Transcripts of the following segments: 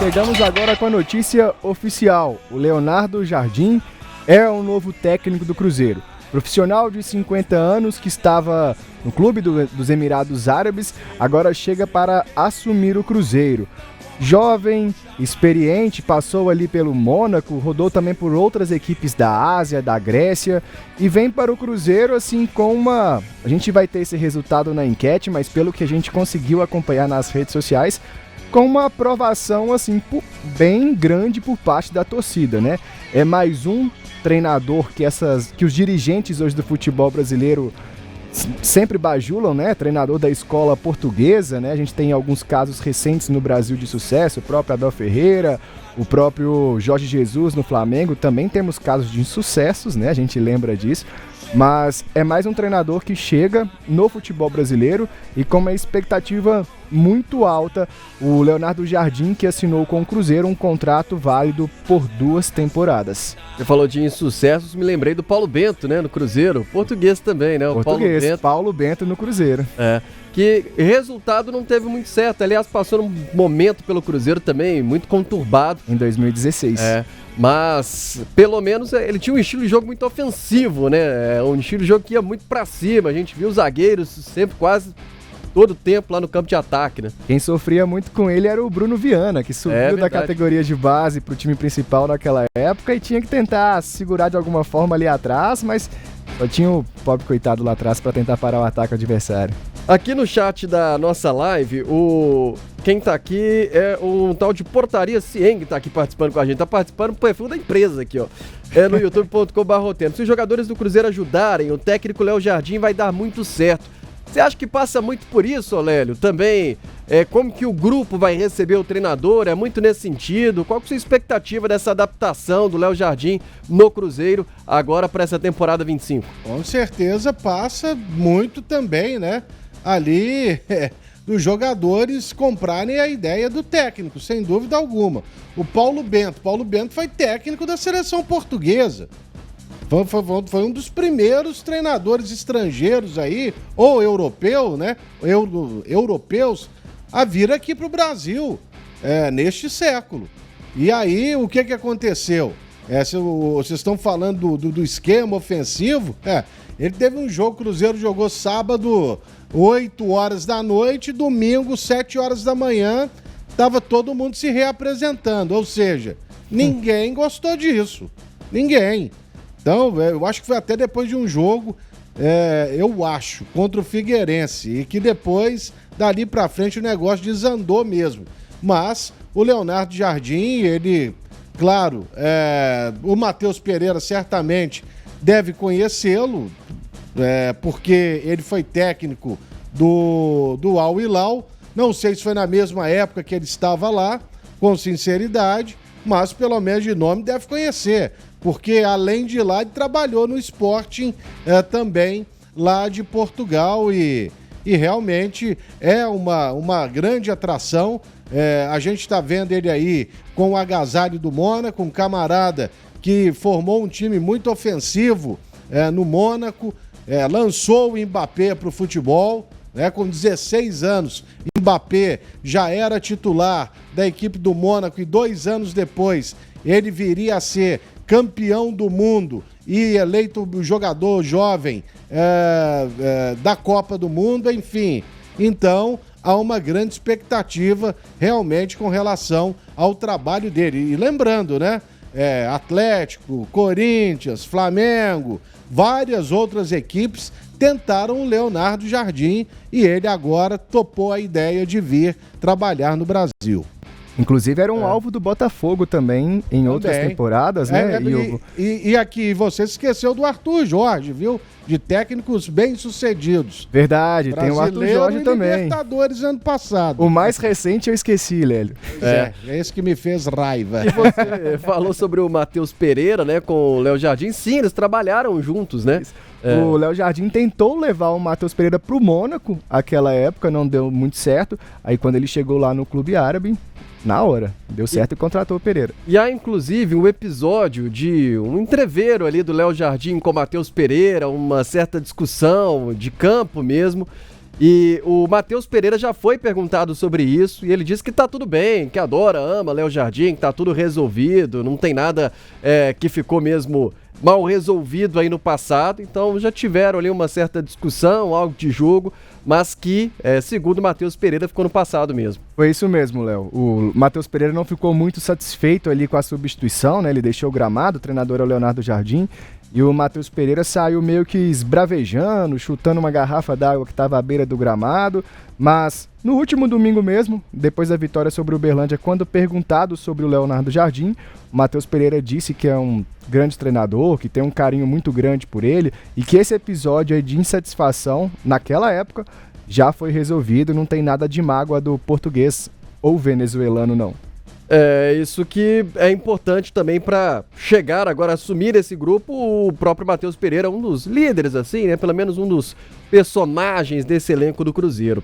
Chegamos agora com a notícia oficial. O Leonardo Jardim é o novo técnico do Cruzeiro. Profissional de 50 anos que estava no clube dos Emirados Árabes, agora chega para assumir o Cruzeiro. Jovem, experiente, passou ali pelo Mônaco, rodou também por outras equipes da Ásia, da Grécia e vem para o Cruzeiro assim com uma... A gente vai ter esse resultado na enquete, mas pelo que a gente conseguiu acompanhar nas redes sociais, com uma aprovação assim bem grande por parte da torcida, né? É mais um treinador que os dirigentes hoje do futebol brasileiro sempre bajulam, né? Treinador da escola portuguesa, né? A gente tem alguns casos recentes no Brasil de sucesso, o próprio Abel Ferreira, o próprio Jorge Jesus no Flamengo, também temos casos de insucessos, né? A gente lembra disso. Mas é mais um treinador que chega no futebol brasileiro e com uma expectativa muito alta, o Leonardo Jardim, que assinou com o Cruzeiro um contrato válido por 2 temporadas. Você falou de insucessos, me lembrei do Paulo Bento, né, no Cruzeiro, português também, né? Paulo Bento no Cruzeiro. Que resultado não teve muito certo, aliás, passou um momento pelo Cruzeiro também muito conturbado. Em 2016. Mas pelo menos ele tinha um estilo de jogo muito ofensivo, né? Um estilo de jogo que ia muito pra cima, a gente viu os zagueiros sempre quase todo o tempo lá no campo de ataque, né? Quem sofria muito com ele era o Bruno Viana, que subiu da categoria de base pro time principal naquela época e tinha que tentar segurar de alguma forma ali atrás, mas só tinha o pobre coitado lá atrás para tentar parar o ataque adversário. Aqui no chat da nossa live, quem tá aqui é um tal de Portaria Cieng que tá aqui participando com a gente. Tá participando do perfil da empresa aqui, ó. É no youtube.com/rotempo. Se os jogadores do Cruzeiro ajudarem, o técnico Léo Jardim vai dar muito certo. Você acha que passa muito por isso, Olélio? Também, como que o grupo vai receber o treinador? É muito nesse sentido? Qual que é a sua expectativa dessa adaptação do Léo Jardim no Cruzeiro agora para essa temporada 25? Com certeza passa muito também, né? Ali, dos jogadores comprarem a ideia do técnico, sem dúvida alguma. O Paulo Bento foi técnico da seleção portuguesa. Foi um dos primeiros treinadores estrangeiros aí, ou europeu, né? Europeus, a vir aqui para o Brasil neste século. E aí, o que aconteceu? Vocês estão falando do esquema ofensivo? Ele teve um jogo, o Cruzeiro jogou sábado, 8 horas da noite, domingo, 7 horas da manhã, tava todo mundo se reapresentando. Ou seja, ninguém gostou disso. Ninguém. Então, eu acho que foi até depois de um jogo, contra o Figueirense, e que depois, dali pra frente, o negócio desandou mesmo. Mas o Leonardo Jardim, ele, claro, o Matheus Pereira certamente deve conhecê-lo, porque ele foi técnico do Al Hilal. Não sei se foi na mesma época que ele estava lá, com sinceridade, mas pelo menos de nome deve conhecer. Porque além de lá, ele trabalhou no Sporting também lá de Portugal e realmente é uma grande atração. A gente está vendo ele aí com o agasalho do Mônaco, um camarada que formou um time muito ofensivo no Mônaco, lançou o Mbappé para o futebol, com 16 anos. Mbappé já era titular da equipe do Mônaco e 2 anos depois ele viria a ser campeão do mundo e eleito jogador jovem da Copa do Mundo, enfim. Então, há uma grande expectativa realmente com relação ao trabalho dele. E lembrando, né? Atlético, Corinthians, Flamengo, várias outras equipes tentaram o Leonardo Jardim e ele agora topou a ideia de vir trabalhar no Brasil. Inclusive era um alvo do Botafogo também em outras temporadas, né? E aqui você esqueceu do Arthur Jorge, viu? De técnicos bem-sucedidos. Verdade, tem o Arthur Jorge também. Libertadores ano passado. O mais recente eu esqueci, Lélio. É esse que me fez raiva. E você falou sobre o Matheus Pereira, né, com o Léo Jardim. Sim, eles trabalharam juntos, né? O Léo Jardim tentou levar o Matheus Pereira pro Mônaco, aquela época, não deu muito certo. Aí quando ele chegou lá no clube árabe, na hora, deu certo e contratou o Pereira. E há inclusive um episódio de um entreveiro ali do Léo Jardim com o Matheus Pereira, uma certa discussão de campo mesmo. E o Matheus Pereira já foi perguntado sobre isso e ele disse que tá tudo bem, que adora, ama Léo Jardim, que tá tudo resolvido, não tem nada que ficou mesmo mal resolvido aí no passado. Então já tiveram ali uma certa discussão, algo de jogo, mas que, segundo o Matheus Pereira, ficou no passado mesmo. Foi isso mesmo, Léo. O Matheus Pereira não ficou muito satisfeito ali com a substituição, né? Ele deixou o gramado, o treinador é o Leonardo Jardim. E o Matheus Pereira saiu meio que esbravejando, chutando uma garrafa d'água que estava à beira do gramado. Mas no último domingo mesmo, depois da vitória sobre o Uberlândia, quando perguntado sobre o Leonardo Jardim, o Matheus Pereira disse que é um grande treinador, que tem um carinho muito grande por ele e que esse episódio aí de insatisfação, naquela época, já foi resolvido, não tem nada de mágoa do português ou venezuelano, não. Isso que é importante também para chegar agora, assumir esse grupo, o próprio Matheus Pereira, um dos líderes, assim, né? Pelo menos um dos personagens desse elenco do Cruzeiro.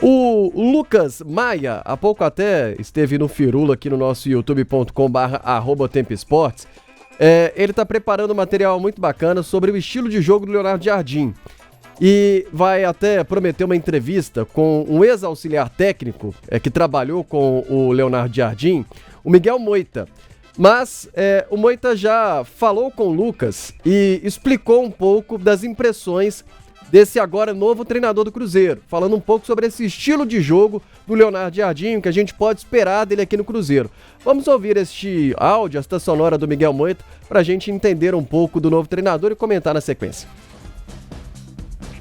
O Lucas Maia, há pouco até esteve no Firula aqui no nosso youtube.com/@tempoesportes. Ele está preparando um material muito bacana sobre o estilo de jogo do Leonardo Jardim. E vai até prometer uma entrevista com um ex-auxiliar técnico que trabalhou com o Leonardo Jardim, o Miguel Moita. Mas o Moita já falou com o Lucas e explicou um pouco das impressões desse agora novo treinador do Cruzeiro, falando um pouco sobre esse estilo de jogo do Leonardo Jardim, o que a gente pode esperar dele aqui no Cruzeiro. Vamos ouvir este áudio, esta sonora do Miguel Moita, para a gente entender um pouco do novo treinador e comentar na sequência.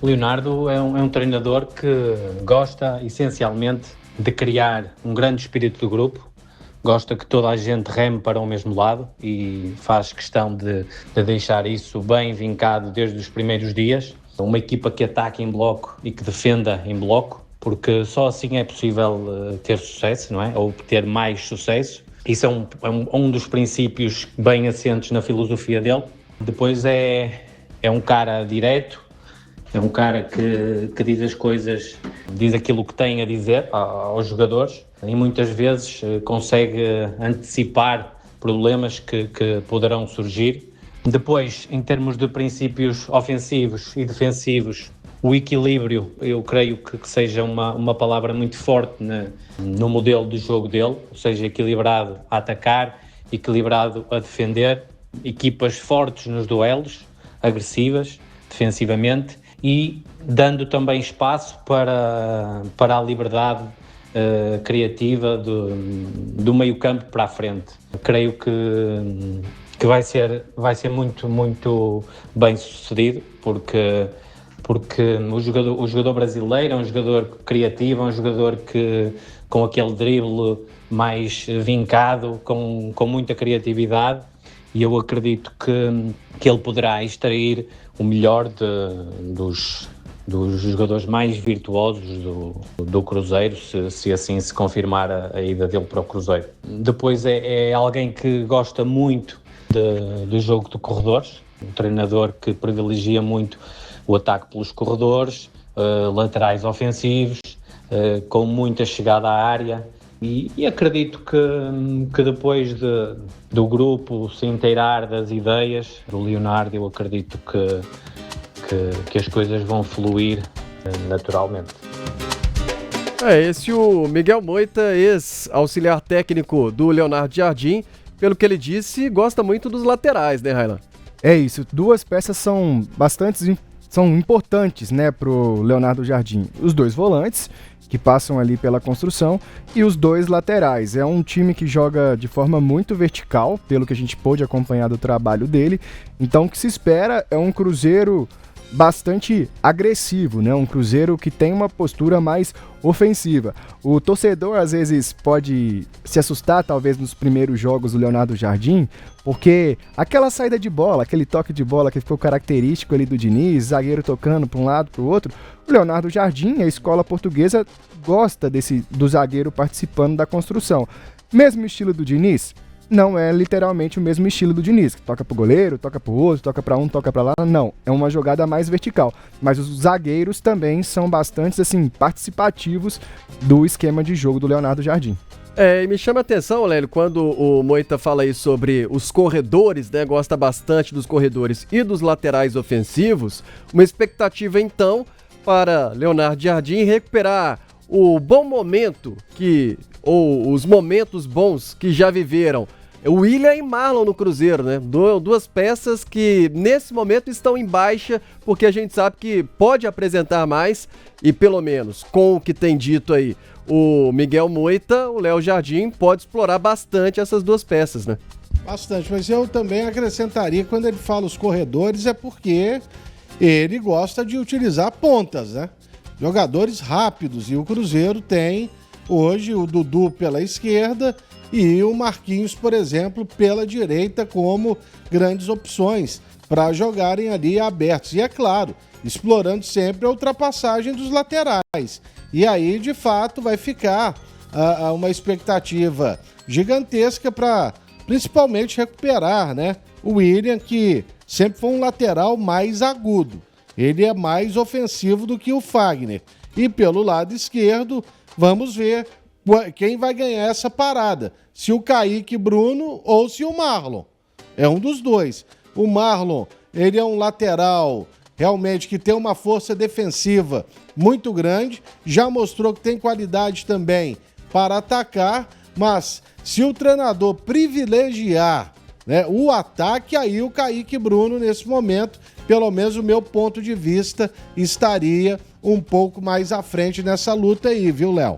O Leonardo é um treinador que gosta essencialmente de criar um grande espírito do grupo, gosta que toda a gente reme para o mesmo lado e faz questão de deixar isso bem vincado desde os primeiros dias. Uma equipa que ataque em bloco e que defenda em bloco, porque só assim é possível ter sucesso, não é? Ou ter mais sucesso. Isso é um dos princípios bem assentes na filosofia dele. Depois é um cara direto, é um cara que diz as coisas, diz aquilo que tem a dizer aos jogadores e muitas vezes consegue antecipar problemas que poderão surgir. Depois, em termos de princípios ofensivos e defensivos, o equilíbrio, eu creio que seja uma palavra muito forte no modelo de jogo dele, ou seja, equilibrado a atacar, equilibrado a defender, equipas fortes nos duelos, agressivas, defensivamente, e dando também espaço para a liberdade criativa do meio campo para a frente. Creio que vai ser muito, muito bem sucedido, porque o jogador brasileiro é um jogador criativo, é um jogador que com aquele drible mais vincado, com muita criatividade, e eu acredito que ele poderá extrair o melhor dos jogadores mais virtuosos do Cruzeiro, se assim se confirmar a ida dele para o Cruzeiro. Depois é alguém que gosta muito do jogo de corredores, um treinador que privilegia muito o ataque pelos corredores, laterais ofensivos, com muita chegada à área, e acredito que depois do grupo se inteirar das ideias do Leonardo, eu acredito que as coisas vão fluir naturalmente. Esse o Miguel Moita, ex-auxiliar técnico do Leonardo Jardim, pelo que ele disse, gosta muito dos laterais, né, Railan? É isso, duas peças são importantes, né, pro Leonardo Jardim. Os dois volantes, que passam ali pela construção, e os dois laterais. É um time que joga de forma muito vertical, pelo que a gente pôde acompanhar do trabalho dele. Então o que se espera é um Cruzeiro bastante agressivo, né? Um Cruzeiro que tem uma postura mais ofensiva. O torcedor às vezes pode se assustar, talvez, nos primeiros jogos do Leonardo Jardim, porque aquela saída de bola, aquele toque de bola que ficou característico ali do Diniz, zagueiro tocando para um lado, para o outro, o Leonardo Jardim, a escola portuguesa, gosta do zagueiro participando da construção. Mesmo estilo do Diniz? Não é literalmente o mesmo estilo do Diniz, que toca pro goleiro, toca pro outro, toca pra um, toca pra lá, não. É uma jogada mais vertical. Mas os zagueiros também são bastante, assim, participativos do esquema de jogo do Leonardo Jardim. E me chama a atenção, Lélio, quando o Moita fala aí sobre os corredores, né, gosta bastante dos corredores e dos laterais ofensivos, uma expectativa, então, para Leonardo Jardim recuperar o bom momento ou os momentos bons que já viveram o William e Marlon no Cruzeiro, né? Duas peças que nesse momento estão em baixa, porque a gente sabe que pode apresentar mais e pelo menos com o que tem dito aí o Miguel Moita, o Léo Jardim pode explorar bastante essas duas peças, né? Bastante, mas eu também acrescentaria, quando ele fala os corredores, é porque ele gosta de utilizar pontas, né? Jogadores rápidos, e o Cruzeiro tem hoje o Dudu pela esquerda e o Marquinhos, por exemplo, pela direita, como grandes opções para jogarem ali abertos. E é claro, explorando sempre a ultrapassagem dos laterais. E aí, de fato, vai ficar uma expectativa gigantesca para principalmente recuperar, né? O William, que sempre foi um lateral mais agudo. Ele é mais ofensivo do que o Fagner. E pelo lado esquerdo, vamos ver quem vai ganhar essa parada. Se o Kaique Bruno ou se o Marlon. É um dos dois. O Marlon, ele é um lateral realmente que tem uma força defensiva muito grande. Já mostrou que tem qualidade também para atacar. Mas se o treinador privilegiar, né, o ataque, aí o Kaique Bruno, nesse momento, pelo menos o meu ponto de vista, estaria um pouco mais à frente nessa luta aí, viu, Léo?